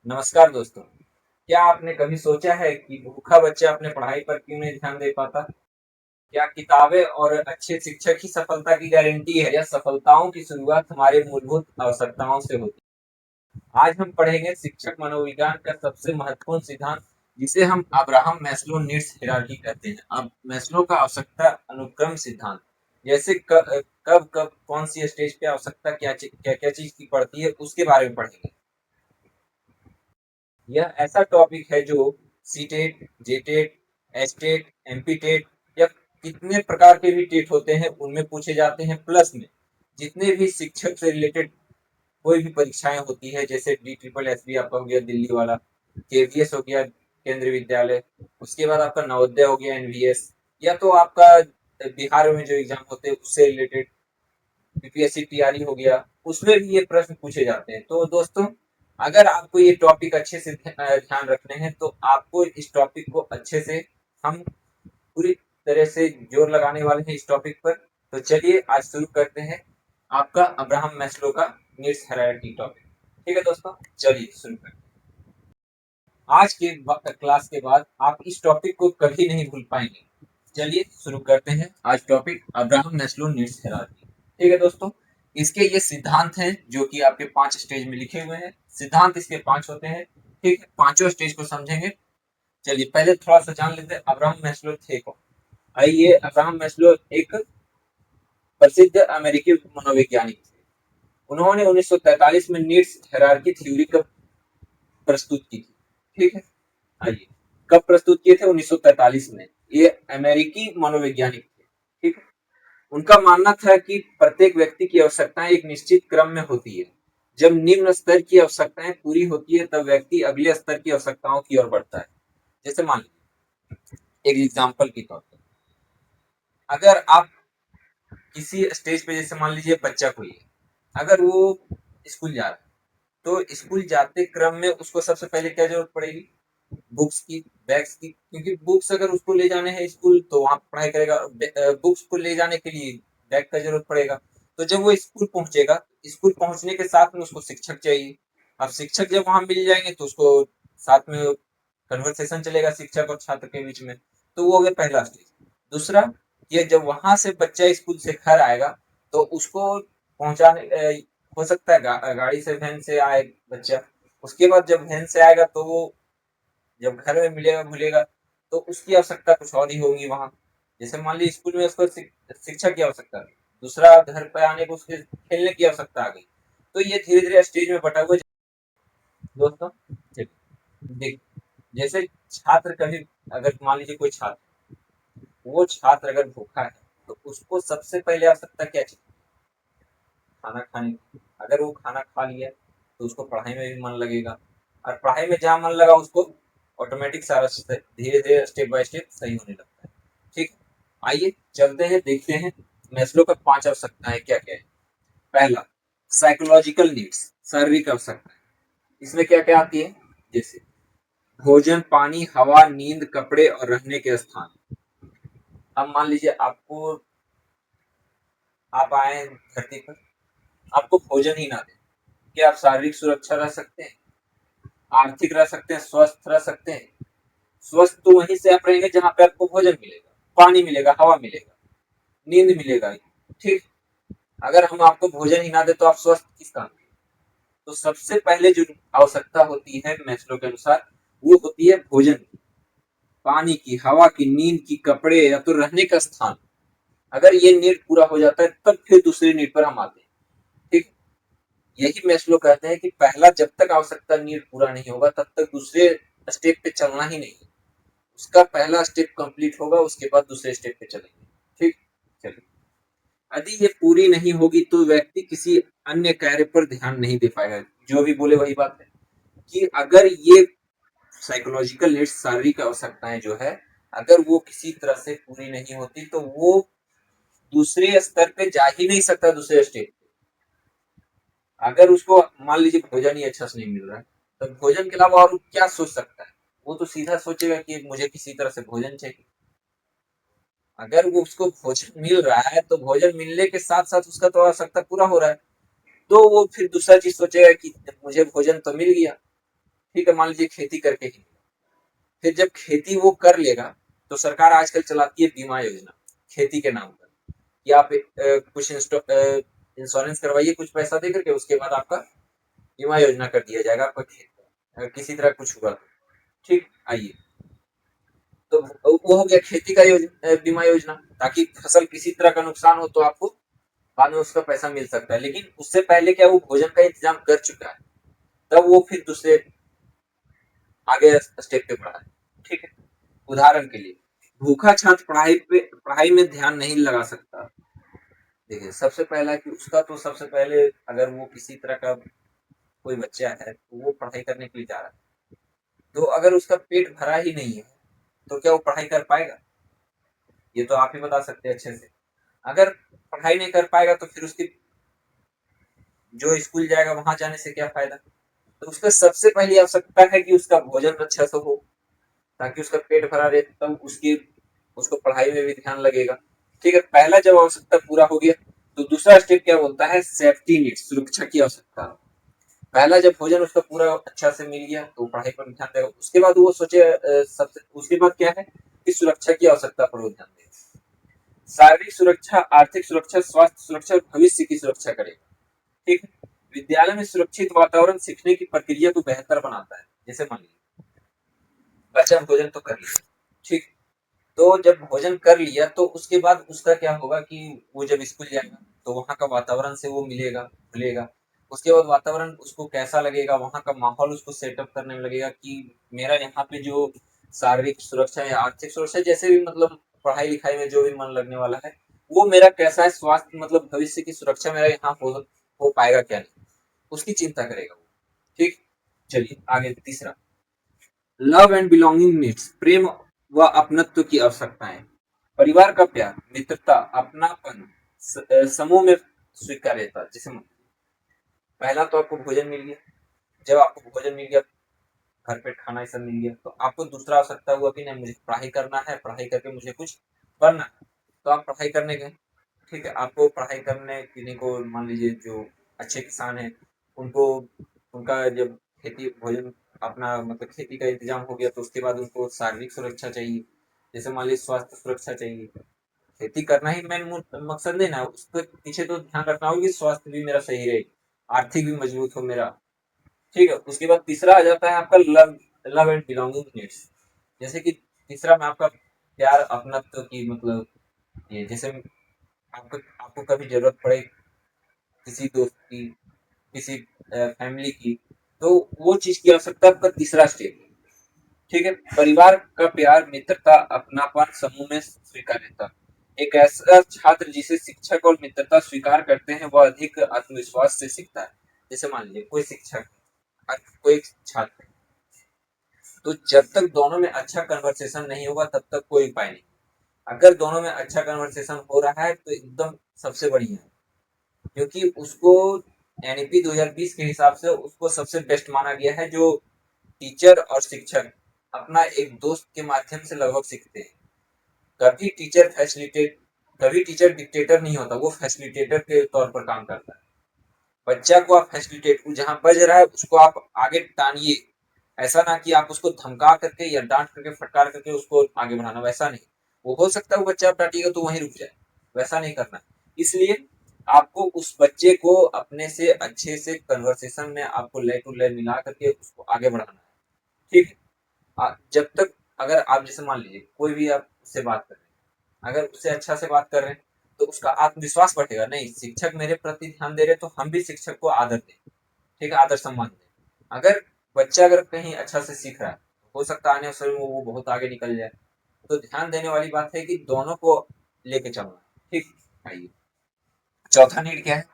नमस्कार दोस्तों। क्या आपने कभी सोचा है कि भूखा बच्चा अपने पढ़ाई पर क्यों नहीं ध्यान दे पाता? क्या किताबें और अच्छे शिक्षक ही सफलता की गारंटी है या सफलताओं की शुरुआत हमारे मूलभूत आवश्यकताओं से होती है? आज हम पढ़ेंगे शिक्षक मनोविज्ञान का सबसे महत्वपूर्ण सिद्धांत, जिसे हम अब्राहम मैस्लो नीड्स हायरार्की कहते हैं। अब मैस्लो का आवश्यकता अनुक्रम सिद्धांत, जैसे कब कब कौन सी स्टेज पे आवश्यकता क्या क्या क्या चीज की पड़ती है, उसके बारे में पढ़ेंगे। यह ऐसा टॉपिक है जो सीटेट, जेटेट, एसटेट, एमपीटेट या कितने प्रकार के भी टेट होते हैं उनमें पूछे जाते हैं। प्लस में जितने भी शिक्षक से रिलेटेड कोई भी परीक्षाएं होती है, जैसे डी ट्रिपल एस बी आपका हो गया दिल्ली वाला, केवीएस हो गया केंद्रीय विद्यालय, उसके बाद आपका नवोदय हो गया एनवीएस, या तो आपका बिहार में जो एग्जाम होते हैं उससे रिलेटेड बीपीएससी टीआरई हो गया, उसमें भी ये प्रश्न पूछे जाते हैं। तो दोस्तों, अगर आपको ये टॉपिक अच्छे से ध्यान रखने हैं तो आपको इस टॉपिक को अच्छे से हम पूरी तरह से जोर लगाने वाले हैं इस टॉपिक पर। तो चलिए आज शुरू करते हैं आपका अब्राहम मैस्लो का नीड्स हायरार्की टॉपिक। ठीक है दोस्तों, चलिए शुरू करते हैं। आज के क्लास के बाद आप इस टॉपिक को कभी नहीं भूल पाएंगे। चलिए शुरू करते हैं आज topic Abraham Maslow needs hierarchy. ठीक है दोस्तों, इसके ये सिद्धांत हैं जो कि आपके 5 स्टेज में लिखे हुए हैं। सिद्धांत इसके 5 होते हैं। ठीक है, पांचों स्टेज को समझेंगे। चलिए पहले थोड़ा सा जान लेते हैं अब्राहम मैस्लो थे कौन। आइए, अब्राहम मैस्लो एक प्रसिद्ध अमेरिकी मनोवैज्ञानिक थे। उन्होंने 1943 में नीड्स हायरार्की थ्योरी का प्रस्तुत की थी। ठीक है, आइए कब प्रस्तुत किए थे? 1943 में। ये अमेरिकी मनोवैज्ञानिक थे। ठीक है, उनका मानना था कि प्रत्येक व्यक्ति की आवश्यकताएं एक निश्चित क्रम में होती है। जब निम्न स्तर की आवश्यकताएं पूरी होती है तब व्यक्ति अगले स्तर की आवश्यकताओं की ओर बढ़ता है। जैसे मान लीजिए एक एग्जाम्पल के तौर पर, अगर आप किसी स्टेज पे, जैसे मान लीजिए बच्चा कोई है, अगर वो स्कूल जा रहा है तो स्कूल जाते क्रम में उसको सबसे पहले क्या जरूरत पड़ेगी? बुक्स की, बैग्स की। क्योंकि बुक्स अगर उसको ले जाने हैं स्कूल तो वहां पढ़ाई करेगा। बुक्स को ले जाने के लिए बैग का जरूरत पड़ेगा। तो जब वो स्कूल पहुंचेगा, स्कूल पहुंचने के साथ में उसको शिक्षक चाहिए। अब शिक्षक जब वहां मिल जाएंगे तो उसको साथ में कन्वर्सेशन चलेगा शिक्षक और छात्र के बीच में। तो वो हो गया पहला स्टेज। दूसरा, ये जब वहां से बच्चा स्कूल से घर आएगा तो उसको पहुंचाने हो सकता है गाड़ी से, वैन से आए बच्चा। उसके बाद जब वैन से आएगा तो वो जब घर में मिलेगा भूलेगा, तो उसकी आवश्यकता कुछ और ही होगी वहां। जैसे मान लीजिए स्कूल में उसको शिक्षा की आवश्यकता थी, दूसरा घर पे आने को उसके खेलने की आवश्यकता आ गई। तो ये धीरे धीरे स्टेज में बटा हुआ दोस्तों। देख, जैसे छात्र कभी, अगर मान लीजिए कोई छात्र, वो छात्र अगर भूखा है तो उसको सबसे पहले आवश्यकता क्या चाहिए? खाना खाने की। अगर वो खाना खा लिया तो उसको पढ़ाई में भी मन लगेगा, और पढ़ाई में जहाँ मन लगा उसको ऑटोमेटिक सारा धीरे धीरे स्टेप बाय स्टेप सही होने लगता है। ठीक, आइए चलते हैं, देखते हैं मैस्लो का 5 आवश्यकताएं क्या क्या है। पहला, साइकोलॉजिकल नीड्स, शारीरिक आवश्यकताएं। इसमें क्या क्या आती है? जैसे भोजन, पानी, हवा, नींद, कपड़े और रहने के स्थान। अब मान लीजिए आपको, आप आए धरती पर, आपको भोजन ही ना दे, क्या आप शारीरिक सुरक्षा रह सकते हैं? आर्थिक रह सकते हैं? स्वस्थ रह सकते हैं? स्वस्थ तो वहीं से आप रहेंगे जहां पे आपको भोजन मिलेगा, पानी मिलेगा, हवा मिलेगा, नींद मिलेगा। ठीक, अगर हम आपको भोजन ही ना दे तो आप स्वस्थ किस काम के? तो सबसे पहले जो आवश्यकता होती है मैस्लो के अनुसार, वो होती है भोजन की, पानी की, हवा की, नींद की, कपड़े या तो रहने का स्थान। अगर ये नीड पूरा हो जाता है तब फिर दूसरी नीड पर हम आते हैं। ठीक, यही मैस्लो कहते हैं कि पहला जब तक आवश्यकता नीड पूरा नहीं होगा तब तक दूसरे स्टेप पे चलना ही नहीं। उसका पहला स्टेप कंप्लीट होगा, उसके बाद दूसरे स्टेप पे चलेंगे। ठीक, चलिए। यदि ये पूरी नहीं होगी तो व्यक्ति किसी अन्य कार्य पर ध्यान नहीं दे पाएगा। जो भी बोले वही बात है कि अगर ये साइकोलॉजिकल नीड्स, शारीरिक आवश्यकताएं जो है, अगर वो किसी तरह से पूरी नहीं होती तो वो दूसरे स्तर पे जा ही नहीं सकता, दूसरे स्टेप। अगर उसको मान लीजिए भोजन ही अच्छा से नहीं मिल रहा है तो भोजन के अलावा और क्या सोच सकता है? वो तो सीधा सोचेगा कि मुझे किसी तरह से भोजन चाहिए। अगर वो उसको भोजन मिल रहा है तो भोजन मिलने के साथ साथ उसका तो आवश्यकता पूरा हो रहा है, तो वो फिर दूसरा चीज सोचेगा कि मुझे भोजन तो मिल गया। ठीक है, मान लीजिए खेती करके ही, फिर जब खेती वो कर लेगा तो सरकार आजकल चलाती है बीमा योजना खेती के नाम पर, कि आप कुछ इंश्योरेंस करवाइए कुछ पैसा दे करके, उसके बाद आपका बीमा योजना कर दिया जाएगा आपका खेत का, अगर किसी तरह कुछ हुआ तो। ठीक, आइए, तो वो हो गया खेती का बीमा योजना, ताकि फसल किसी तरह का नुकसान हो तो आपको बाद में उसका पैसा मिल सकता है। लेकिन उससे पहले क्या वो भोजन का इंतजाम कर चुका है, तब वो फिर दूसरे आगे स्टेप पे बढ़ा है। ठीक है, उदाहरण के लिए भूखा छात्र पढ़ाई में ध्यान नहीं लगा सकता। देखिए, सबसे पहला कि उसका तो सबसे पहले, अगर वो किसी तरह का कोई बच्चा है तो वो पढ़ाई करने के लिए जा रहा है, तो अगर उसका पेट भरा ही नहीं है तो क्या वो पढ़ाई कर पाएगा? ये तो आप ही बता सकते हैं अच्छे से। अगर पढ़ाई नहीं कर पाएगा तो फिर उसकी जो स्कूल जाएगा वहां जाने से क्या फायदा? तो उसका सबसे पहली आवश्यकता है कि उसका भोजन अच्छा से हो, ताकि उसका पेट भरा रहे, तब उसको पढ़ाई में भी ध्यान लगेगा। ठीक है, पहला जब आवश्यकता पूरा हो गया तो दूसरा स्टेप क्या बोलता है? सेफ्टी नीड, सुरक्षा की आवश्यकता। पहला जब भोजन उसका पूरा अच्छा से मिल गया तो पढ़ाई पर ध्यान देगा, उसके बाद वो सोचे सबसे उसके बाद क्या है कि सुरक्षा की आवश्यकता पर वो ध्यान देगा। शारीरिक सुरक्षा, आर्थिक सुरक्षा, स्वास्थ्य सुरक्षा और भविष्य की सुरक्षा करेगा। ठीक है, विद्यालय में सुरक्षित वातावरण सीखने की प्रक्रिया को बेहतर बनाता है। जैसे मान लीजिए बच्चा भोजन तो कर लिया, ठीक, तो जब भोजन कर लिया तो उसके बाद उसका क्या होगा कि वो जब स्कूल जाएगा तो वहाँ का वातावरण से वो मिलेगा खुलेगा। उसके बाद वातावरण उसको कैसा लगेगा, वहाँ का माहौल उसको सेटअप करने में लगेगा कि मेरा यहाँ पे जो शारीरिक सुरक्षा या आर्थिक सुरक्षा, जैसे भी मतलब पढ़ाई लिखाई में जो भी मन लगने वाला है, वो मेरा कैसा है, स्वास्थ्य मतलब भविष्य की सुरक्षा मेरा यहाँ हो पाएगा क्या नहीं, उसकी चिंता करेगा वो। ठीक, चलिए आगे तीसरा, लव एंड बिलोंगिंग नीड्स, प्रेम व अपनत्व की आवश्यकताएं। परिवार का प्यार, मित्रता, अपनापन, समूह में स्वीकार्यता। जैसे पहला तो आपको भोजन मिल गया, जब आपको भोजन मिल गया, घर पे खाना ये सब मिल गया, तो आपको दूसरा आवश्यकता हुआ कि नहीं मुझे पढ़ाई करना है, पढ़ाई करके मुझे कुछ बनना है, तो आप पढ़ाई करने गए। ठीक है, आपको पढ़ाई करने किन्हीं को, मान लीजिए जो अच्छे किसान हैं उनको, उनका जब खेती भोजन अपना मतलब खेती का इंतजाम हो गया तो उसके बाद उनको शारीरिक सुरक्षा चाहिए, जैसे मान लीजिए स्वास्थ्य सुरक्षा चाहिए। खेती करना ही मेन मकसद नहीं ना, उसके पीछे तो ध्यान रखना होगा कि स्वास्थ्य भी मेरा सही रहे, आर्थिक भी मजबूत हो मेरा। ठीक है, उसके बाद तीसरा आ जाता है आपका लव एंड बिलोंगिंग नीड्स। जैसे कि तीसरा में आपका प्यार अपनत्व की मतलब, ये जैसे आपको आपको कभी जरूरत पड़े किसी दोस्त की, किसी फैमिली की, तो वो चीज की आवश्यकता आपका तीसरा स्टेप है। ठीक है, परिवार का प्यार, मित्रता, अपनापन, समूह में स्वीकार्यता। एक ऐसा छात्र जिसे शिक्षक और मित्रता स्वीकार करते हैं वह अधिक आत्मविश्वास से सीखता है। जैसे मान लीजिए कोई शिक्षक और कोई छात्र, तो जब तक दोनों में अच्छा कन्वर्सेशन नहीं होगा तब तक कोई उपाय नहीं। अगर दोनों में अच्छा कन्वर्सेशन हो रहा है तो एकदम सबसे बढ़िया है, क्योंकि उसको एनईपी 2020 के हिसाब से उसको सबसे बेस्ट माना गया है, जो टीचर और शिक्षक अपना एक दोस्त के माध्यम से लगभग सीखते हैं। कभी टीचर फैसिलिटेट कभी टीचर डिक्टेटर नहीं होता, वो फैसिलिटेटर के तौर पर काम करता है। बच्चा को आप फैसिलिटेट, जहां बज रहा है उसको आप आगे टानिए, ऐसा ना कि आप उसको धमका करके या डांट करके फटकार करके उसको आगे बढ़ाना, वैसा नहीं। वो हो सकता है वो बच्चा आप डांटिएगा तो वहीं रुक जाए, वैसा नहीं करना। इसलिए आपको उस बच्चे को अपने से अच्छे से कन्वर्सेशन में आपको लय टू लय मिला करके उसको आगे बढ़ाना है। ठीक है, जब तक, अगर आप जैसे मान लीजिए कोई भी आप उससे बात कर रहे हैं, अगर उससे अच्छा से बात कर रहे हैं तो उसका आत्मविश्वास बढ़ेगा, नहीं शिक्षक मेरे प्रति ध्यान दे रहे तो हम भी शिक्षक को आदर दें। ठीक है, आदर सम्मान दें। अगर बच्चा अगर कहीं अच्छा से सीख रहा है, हो सकता है आने वाले समय में वो बहुत आगे निकल जाए। तो ध्यान देने वाली बात है कि दोनों को लेके चलना। ठीक, आइए चौथा नीड क्या है?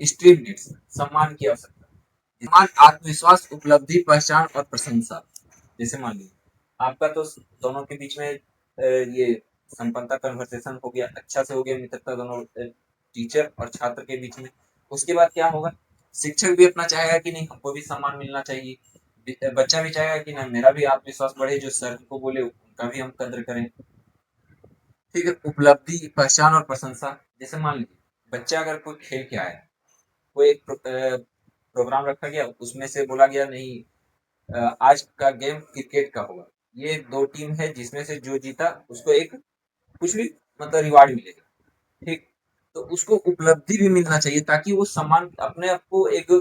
स्ट्रीम नीड्स, सम्मान की आवश्यकता। सम्मान, आत्मविश्वास, उपलब्धि, पहचान और प्रशंसा। जैसे मान लीजिए आपका तो दोनों के बीच में ये संपन्नता कन्वर्सेशन हो गया, अच्छा से हो गया, मित्रता दोनों टीचर और छात्र के बीच में। उसके बाद क्या होगा? शिक्षक भी अपना चाहेगा कि नहीं हमको भी सम्मान मिलना चाहिए, बच्चा भी चाहेगा कि ना मेरा भी आत्मविश्वास बढ़े, जो सर को बोले उनका भी हम कदर करें। ठीक है, उपलब्धि, पहचान और प्रशंसा। जैसे मान लीजिए बच्चा अगर कोई खेल के आया, कोई एक प्रोग्राम रखा गया, उसमें से बोला गया नहीं आज का गेम क्रिकेट का होगा, ये 2 टीम है जिसमें से जो जीता उसको एक कुछ भी मतलब रिवार्ड मिलेगा, ठीक। तो उसको उपलब्धि भी मिलना चाहिए ताकि वो सम्मान अपने आप को एक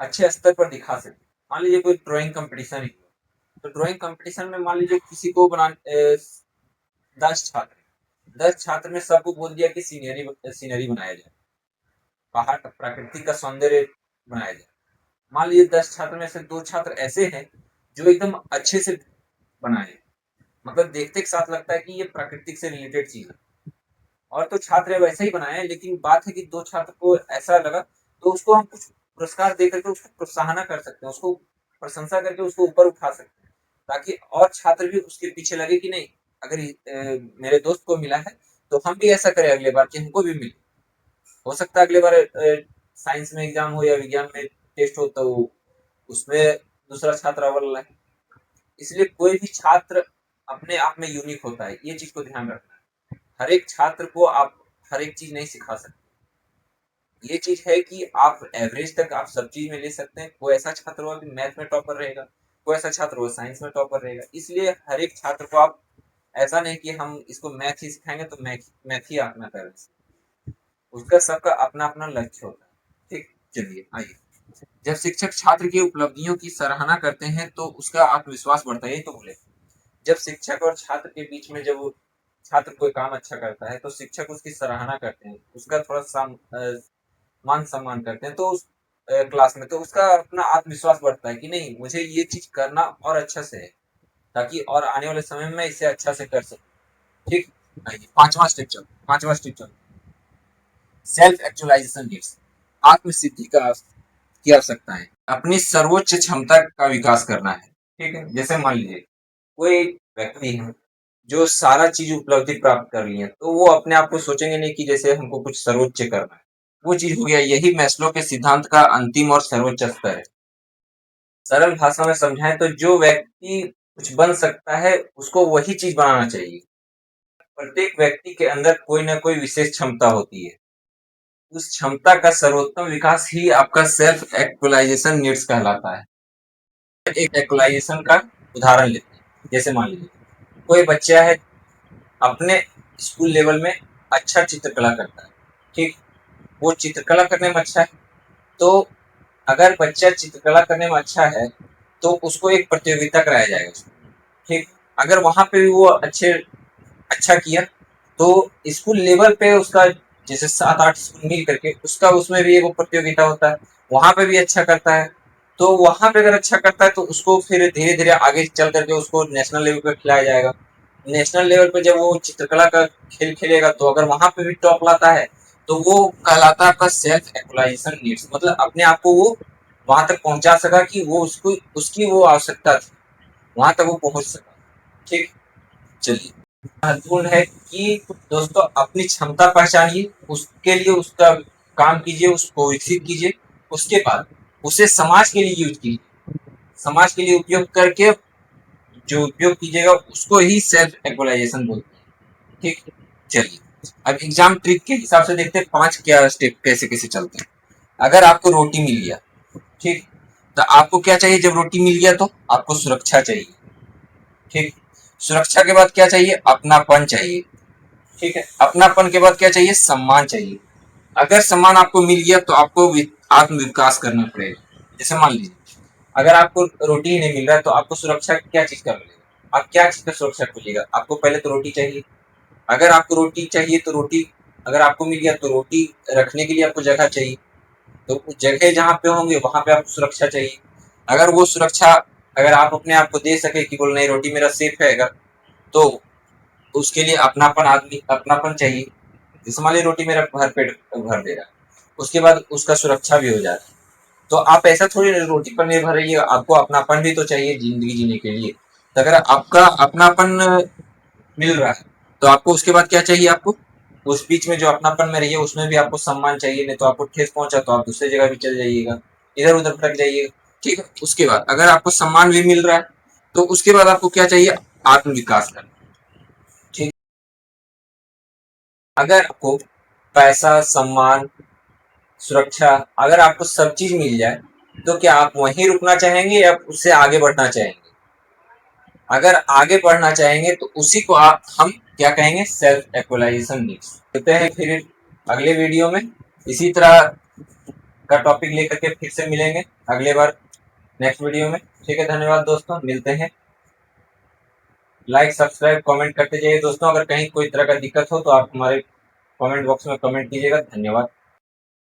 अच्छे स्तर पर दिखा सके। मान लीजिए कोई ड्राइंग कंपटीशन ही हुआ, तो ड्राइंग कंपटीशन में मान लीजिए किसी को बना 10 छात्र में सबको बोल दिया कि सीनरी सीनरी बनाया जाए, पहाड़ प्राकृतिक का सौंदर्य बनाया जाए। मान लीजिए 10 छात्र में से 2 छात्र ऐसे हैं जो एकदम अच्छे से बनाए, मतलब देखते के साथ लगता है कि ये प्राकृतिक से रिलेटेड चीज है, और तो छात्र वैसे ही बनाए हैं, लेकिन बात है कि 2 छात्र को ऐसा लगा, तो उसको हम कुछ पुरस्कार दे करके उसको प्रोत्साहन कर सकते हैं, उसको प्रशंसा करके उसको ऊपर उठा सकते हैं, ताकि और छात्र भी उसके पीछे लगे कि नहीं, अगर मेरे दोस्त को मिला है तो हम भी ऐसा करें अगले बार कि हमको भी मिले। हो सकता है अगले बार साइंस में एग्जाम हो या विज्ञान में टेस्ट हो तो उसमें दूसरा छात्र अव्वल लाए। इसलिए कोई भी छात्र अपने आप में यूनिक होता है, ये चीज को ध्यान रखना है। हर एक छात्र को आप हर एक चीज नहीं सिखा सकते। ये चीज है कि आप एवरेज तक आप सब चीज में ले सकते हैं। कोई ऐसा छात्र होगा कि मैथ में टॉपर रहेगा, कोई ऐसा छात्र होगा साइंस में टॉपर रहेगा। इसलिए हर एक छात्र को आप ऐसा नहीं कि हम इसको मैथ ही सिखाएंगे तो मैथ ही अपना करें, उसका सबका अपना अपना लक्ष्य होता है, ठीक। चलिए आइए, जब शिक्षक छात्र की उपलब्धियों की सराहना करते हैं तो उसका आत्मविश्वास बढ़ता है, यही तो बोले। जब शिक्षक और छात्र के बीच में जब वो छात्र कोई काम अच्छा करता है तो शिक्षक उसकी सराहना करते हैं, उसका थोड़ा मान सम्मान करते हैं, तो उस क्लास में तो उसका अपना आत्मविश्वास बढ़ता है कि नहीं, मुझे ये चीज करना और अच्छा से है, ताकि और आने वाले समय में इसे अच्छा से कर सकूं, ठीक। आइए पांचवा स्टेप चल सेल्फ एक्चुअलाइजेशन नीड्स, आत्म सिद्धि का की आवश्यकता है। अपनी सर्वोच्च क्षमता का विकास करना है, ठीक है। जैसे मान लीजिए कोई व्यक्ति है जो सारा चीज उपलब्धि प्राप्त कर ली है, तो वो अपने आप को सोचेंगे नहीं कि जैसे हमको कुछ सर्वोच्च करना है। वो चीज हो गया, यही मैस्लो के सिद्धांत का अंतिम और सर्वोच्च स्तर है। सरल भाषा में समझाएं तो जो व्यक्ति कुछ बन सकता है उसको वही चीज बनाना चाहिए। प्रत्येक व्यक्ति के अंदर कोई ना कोई विशेष क्षमता होती है, उस क्षमता का सर्वोत्तम विकास ही आपका सेल्फ एक्चुअलाइजेशन नीड्स कहलाता है। एक एक्चुअलाइजेशन का उदाहरण लेते हैं, जैसे मान लीजिए कोई बच्चा है अपने स्कूल लेवल में अच्छा चित्रकला करता है, ठीक। वो चित्रकला करने में अच्छा है, तो अगर बच्चा चित्रकला करने में अच्छा है तो उसको एक प्रतियोगिता कराया जाएगा, ठीक। अगर वहां पे भी वो अच्छा किया तो स्कूल लेवल पे उसका जैसे 7-8 स्कूल मिल करके उसका उसमें भी एक प्रतियोगिता होता है, वहां पे भी अच्छा करता है, तो वहां पे अगर अच्छा करता है तो उसको फिर धीरे धीरे आगे चल करके उसको नेशनल लेवल पे खिलाया जाएगा। नेशनल लेवल पे जब वो चित्रकला का खेल खेलेगा तो अगर वहां पे भी टॉप लाता है तो वो कहलाता है आपका सेल्फ एक्चुअलाइजेशन नीड्स, मतलब अपने आप को वो वहां तक पहुंचा सका कि वो उसको उसकी वो आवश्यकता थी, वहां तक वो पहुंच सका, ठीक। चलिए, महत्वपूर्ण है कि दोस्तों अपनी क्षमता पहचानिए, उसके लिए उसका काम कीजिए, उसको विकसित कीजिए, उसके बाद उसे समाज के लिए यूज कीजिए, समाज के लिए उपयोग करके जो उपयोग कीजिएगा उसको ही सेल्फ एक्चुअलाइजेशन बोलते हैं, ठीक। चलिए, अब एग्जाम ट्रिक के हिसाब से देखते हैं 5 क्या स्टेप कैसे कैसे चलते हैं। अगर आपको रोटी मिल गया, ठीक, तो आपको क्या चाहिए, जब रोटी मिल गया तो आपको सुरक्षा चाहिए, ठीक। सुरक्षा के बाद क्या चाहिए, अपनापन चाहिए, ठीक है। अपनापन के बाद क्या चाहिए, सम्मान चाहिए। अगर सम्मान आपको मिल गया तो आपको आत्मविकास करना पड़ेगा। जैसे मान लीजिए अगर आपको रोटी ही नहीं मिल रहा है तो आपको सुरक्षा क्या चीज का मिलेगा, आप क्या चीज का सुरक्षा खोजिएगा, आपको पहले तो रोटी चाहिए। अगर आपको रोटी चाहिए तो रोटी अगर आपको मिल गया तो रोटी रखने के लिए आपको जगह चाहिए, तो उस जगह जहाँ पे होंगे वहां पे आपको सुरक्षा चाहिए। अगर वो सुरक्षा अगर आप अपने आप को दे सके कि बोल नहीं रोटी मेरा सेफ है, अगर तो उसके लिए अपनापन चाहिए। जैसे मान लीजिए रोटी मेरा भर पेट भर दे रहा है, उसके बाद उसका सुरक्षा भी हो जा रहा है, तो आप ऐसा थोड़ी रोटी पर निर्भर रहिए, आपको अपनापन भी तो चाहिए जिंदगी जीने के लिए। तो अगर आपका अपनापन मिल रहा है तो आपको उसके बाद क्या चाहिए, आपको उस बीच में जो अपनापन में रहिए उसमें भी आपको सम्मान चाहिए, नहीं तो आपको ठेस पहुंचा तो आप दूसरी जगह भी चल जाइएगा, इधर उधर भटक जाइएगा, ठीक है। उसके बाद अगर आपको सम्मान भी मिल रहा है तो उसके बाद आपको क्या चाहिए, आत्मविकास करना, ठीक। अगर आपको पैसा सम्मान सुरक्षा अगर आपको सब चीज मिल जाए तो क्या आप वहीं रुकना चाहेंगे या उससे आगे बढ़ना चाहेंगे? अगर आगे बढ़ना चाहेंगे तो उसी को हम क्या कहेंगे, सेल्फ एक्चुअलाइजेशन नीड्स। मिलते हैं फिर अगले वीडियो में, इसी तरह का टॉपिक लेकर के फिर से मिलेंगे अगले बार नेक्स्ट वीडियो में। ठीक है, धन्यवाद दोस्तों, मिलते हैं। लाइक सब्सक्राइब कमेंट करते जाइए दोस्तों। अगर कहीं कोई तरह का दिक्कत हो तो आप हमारे कमेंट बॉक्स में कमेंट कीजिएगा। धन्यवाद।